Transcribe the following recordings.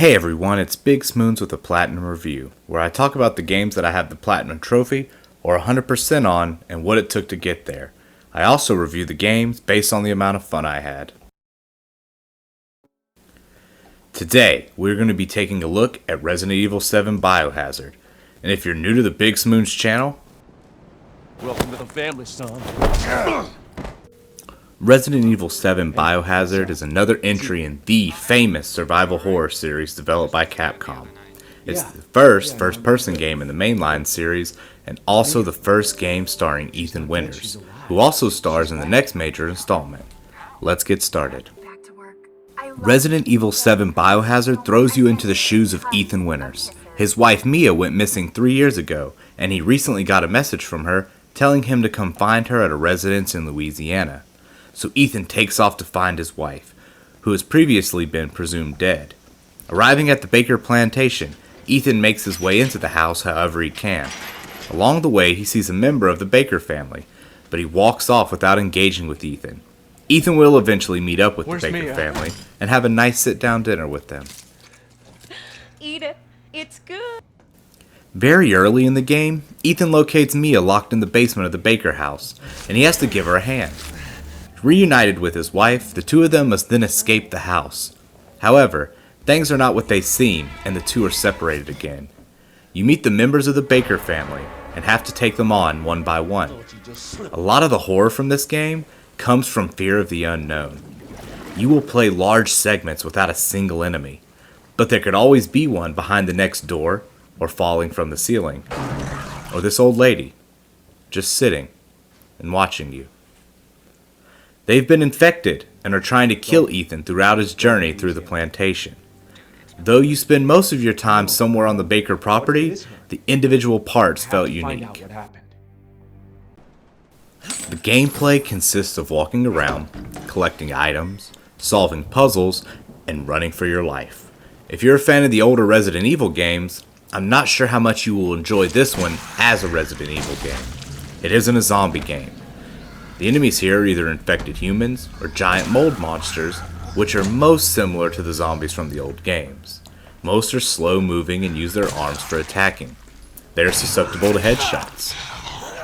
Hey everyone, it's BigSmoons with a Platinum Review, where I talk about the games that I have the Platinum Trophy or 100% on and what it took to get there. I also review the games based on the amount of fun I had. Today, we're going to be taking a look at Resident Evil 7 Biohazard. And if you're new to the BigSmoons channel, welcome to the family, son. Resident Evil 7 Biohazard is another entry in the famous survival horror series developed by Capcom. It's the first-person game in the mainline series, and also the first game starring Ethan Winters, who also stars in the next major installment. Let's get started. Resident Evil 7 Biohazard throws you into the shoes of Ethan Winters. His wife Mia went missing 3 years ago, and he recently got a message from her telling him to come find her at a residence in Louisiana. So Ethan takes off to find his wife, who has previously been presumed dead. Arriving at the Baker plantation, Ethan makes his way into the house however he can. Along the way, he sees a member of the Baker family, but he walks off without engaging with Ethan. Ethan will eventually meet up with the Baker family and have a nice sit-down dinner with them. Eat it. It's good. Very early in the game, Ethan locates Mia locked in the basement of the Baker house, and he has to give her a hand. Reunited with his wife, the two of them must then escape the house. However, things are not what they seem, and the two are separated again. You meet the members of the Baker family, and have to take them on one by one. A lot of the horror from this game comes from fear of the unknown. You will play large segments without a single enemy, but there could always be one behind the next door, or falling from the ceiling, or this old lady, just sitting and watching you. They've been infected and are trying to kill Ethan throughout his journey through the plantation. Though you spend most of your time somewhere on the Baker property, the individual parts felt unique. The gameplay consists of walking around, collecting items, solving puzzles, and running for your life. If you're a fan of the older Resident Evil games, I'm not sure how much you will enjoy this one as a Resident Evil game. It isn't a zombie game. The enemies here are either infected humans or giant mold monsters, which are most similar to the zombies from the old games. Most are slow moving and use their arms for attacking. They are susceptible to headshots.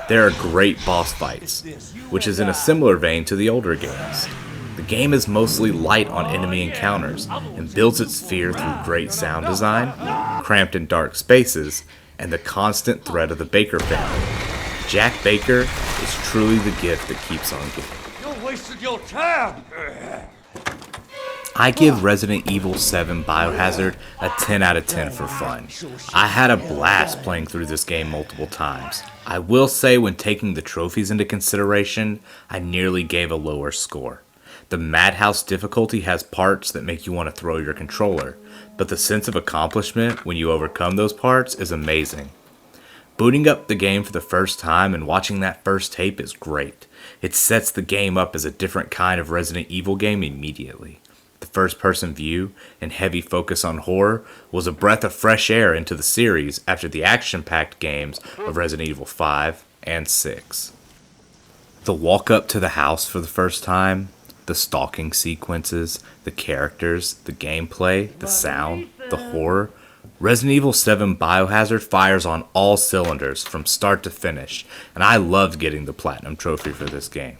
There are great boss fights, which is in a similar vein to the older games. The game is mostly light on enemy encounters and builds its fear through great sound design, cramped and dark spaces, and the constant threat of the Baker family. Jack Baker is truly the gift that keeps on giving. You're wasting your time. I give Resident Evil 7 Biohazard a 10 out of 10 for fun. I had a blast playing through this game multiple times. I will say when taking the trophies into consideration, I nearly gave a lower score. The Madhouse difficulty has parts that make you want to throw your controller, but the sense of accomplishment when you overcome those parts is amazing. Booting up the game for the first time and watching that first tape is great. It sets the game up as a different kind of Resident Evil game immediately. The first-person view and heavy focus on horror was a breath of fresh air into the series after the action-packed games of Resident Evil 5 and 6. The walk up to the house for the first time, the stalking sequences, the characters, the gameplay, the sound, the horror. Resident Evil 7 Biohazard fires on all cylinders from start to finish, and I loved getting the Platinum Trophy for this game.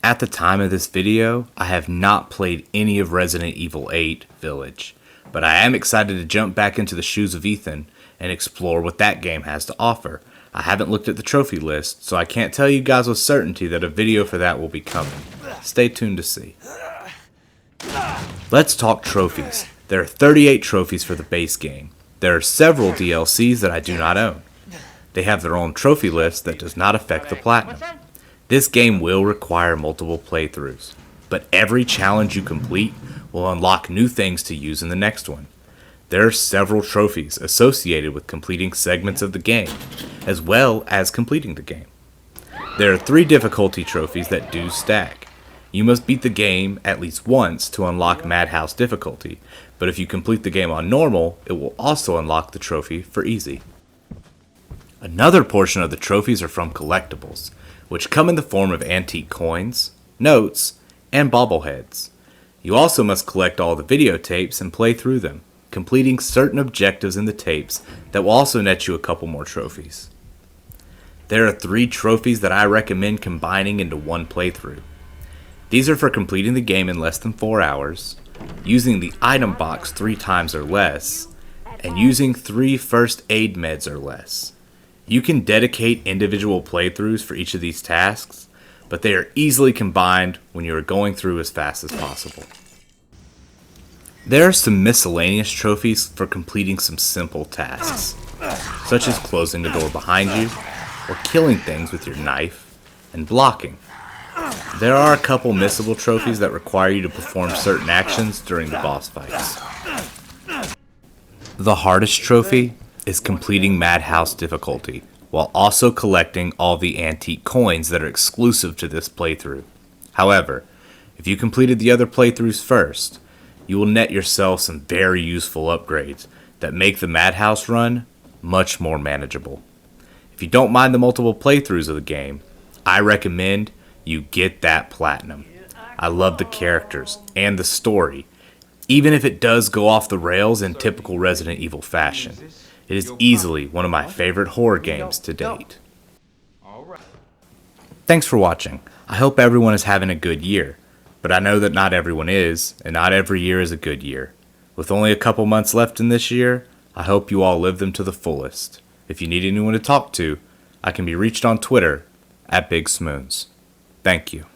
At the time of this video, I have not played any of Resident Evil 8 Village, but I am excited to jump back into the shoes of Ethan and explore what that game has to offer. I haven't looked at the trophy list, so I can't tell you guys with certainty that a video for that will be coming. Stay tuned to see. Let's talk trophies. There are 38 trophies for the base game. There are several DLCs that I do not own. They have their own trophy list that does not affect the Platinum. This game will require multiple playthroughs, but every challenge you complete will unlock new things to use in the next one. There are several trophies associated with completing segments of the game, as well as completing the game. There are 3 difficulty trophies that do stack. You must beat the game at least once to unlock Madhouse difficulty, but if you complete the game on normal, it will also unlock the trophy for easy. Another portion of the trophies are from collectibles, which come in the form of antique coins, notes, and bobbleheads. You also must collect all the videotapes and play through them, completing certain objectives in the tapes that will also net you a couple more trophies. There are 3 trophies that I recommend combining into one playthrough. These are for completing the game in less than 4 hours, using the item box 3 times or less, and using 3 first aid meds or less. You can dedicate individual playthroughs for each of these tasks, but they are easily combined when you are going through as fast as possible. There are some miscellaneous trophies for completing some simple tasks, such as closing the door behind you, or killing things with your knife, and blocking. There are a couple missable trophies that require you to perform certain actions during the boss fights. The hardest trophy is completing Madhouse difficulty, while also collecting all the antique coins that are exclusive to this playthrough. However, if you completed the other playthroughs first, you will net yourself some very useful upgrades that make the Madhouse run much more manageable. If you don't mind the multiple playthroughs of the game, I recommend you get that platinum. I love the characters and the story, even if it does go off the rails in typical Resident Evil fashion. It is easily one of my favorite horror games to date. Thanks for watching. I hope everyone is having a good year, but I know that not everyone is, and not every year is a good year. With only a couple months left in this year, I hope you all live them to the fullest. If you need anyone to talk to, I can be reached on Twitter @BigSmoons. Thank you.